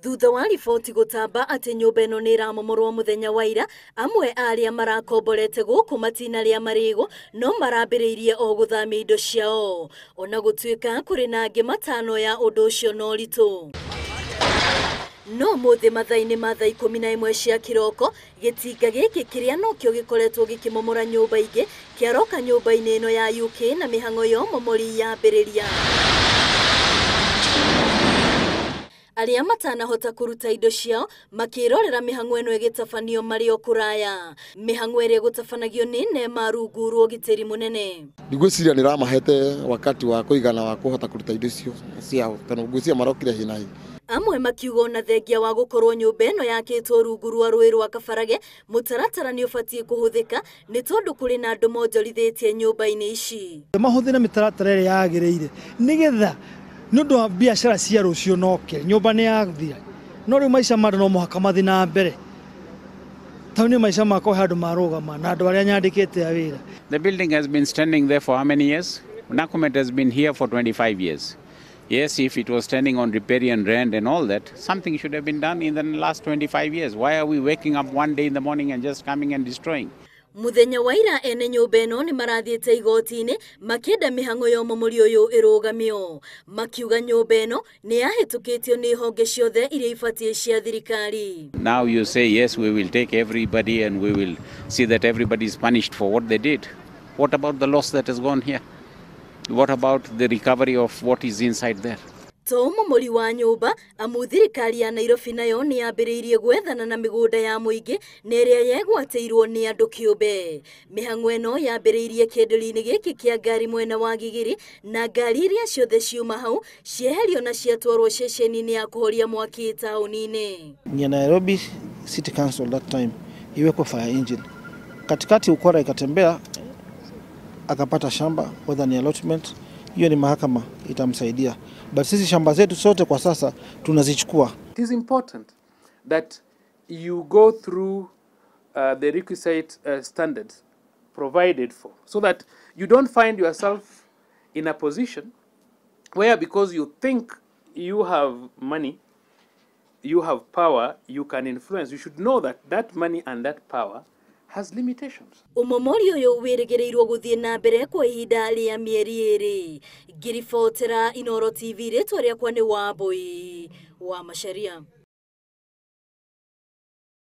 Thutha wa riboti gutamba ati nyumba ino ni iramomorwo muthenya wa ira, amwe aria marakomborete guku matina ria marigo no marambiriirie o guthamia indo ciao, ona gutuika kuri na angi matano ya undu ucio no ritu. No muthi mathaini ma thaa 11 cia kiroko gitinga giki kiria no kio gikoretwo gikimomora nyumba ingi kiaroka nyumba-ini ino ya UKAY na Mihango ya Umomori yambiriria. Aria matanahota kuruta indo ciao makirorera mihango eno igitafanio mari o kuraya. Mihango iri gutafanagio ni nema ruguru giteri munene. Ndigwiciria ni ramahete wakati wa kuigana wa kuhota kuruta indo cio ciao kana ngwiciria marokire hinahi. Amwe makiugo na thengia wa gukorwo nyumba eno yakitwo rungu rwa rũĩ rwa Kabarage mutaratara ni ufatie kuhuthika ni tondu kuri na andu monjorithitie nyumba-ini ici. Mahuthina mitaratara iri yagireire nigetha nundu wa biashara cia rucio noke nyumba ni yathira no ri maica mandu no muhaka mathi na mbere tauni maica mako handu marugama na andu aria nyandikite awira. The building has been standing there for how many years? Nakumet has been here for 25 years. Yes, if it was standing on riparian rent and all that, something should have been done in the last 25 years. Why are we waking up one day in the morning and just coming and destroying? Muthenya wa ira ene nyumba eno ni marathiete igoti-ini makienda Mihango ya Umomori uyu irugamio, makiuga nyumba eno ni yahitukitio ni honge ciothe iria ifatie cia thirikari. Now you say yes, we will take everybody and we will see that everybody is punished for what they did. What about the loss that has gone here? What about the recovery of what is inside there? To Umomori wa nyumba amuthirikari ya Nairobi nayo ni yambiriirie gwethana na migunda ya muingi neria yegwateirwo ni andu kiumbe. Mihango eno yambiriirie kinduri-ini giki kia ngari mwena wa Gigiri na ngari iria ciothe ciuma hau cieherio na ciatwarwo ceceni-ini ya kuhoria mwaki tauni-ini. Ni Nairobi City Council that time iwekwa fire engine katikati, ukora ikatembea akapata shamba whether ni allotment, hiyo ni mahakama itamsaidia, but sisi shamba zetu sote kwa sasa tunazichukua. It is important that you go through the requisite standards provided for, so that you don't find yourself in a position where because you think you have money, you have power, you can influence. You should know that that money and that power has limitations. Umomori uyu wirigirirwo guthie na mbere kwa ihinda ria mieri iri. Ngiribotera Inooro TV ritwa riakwa ni Wambui wa Macharia.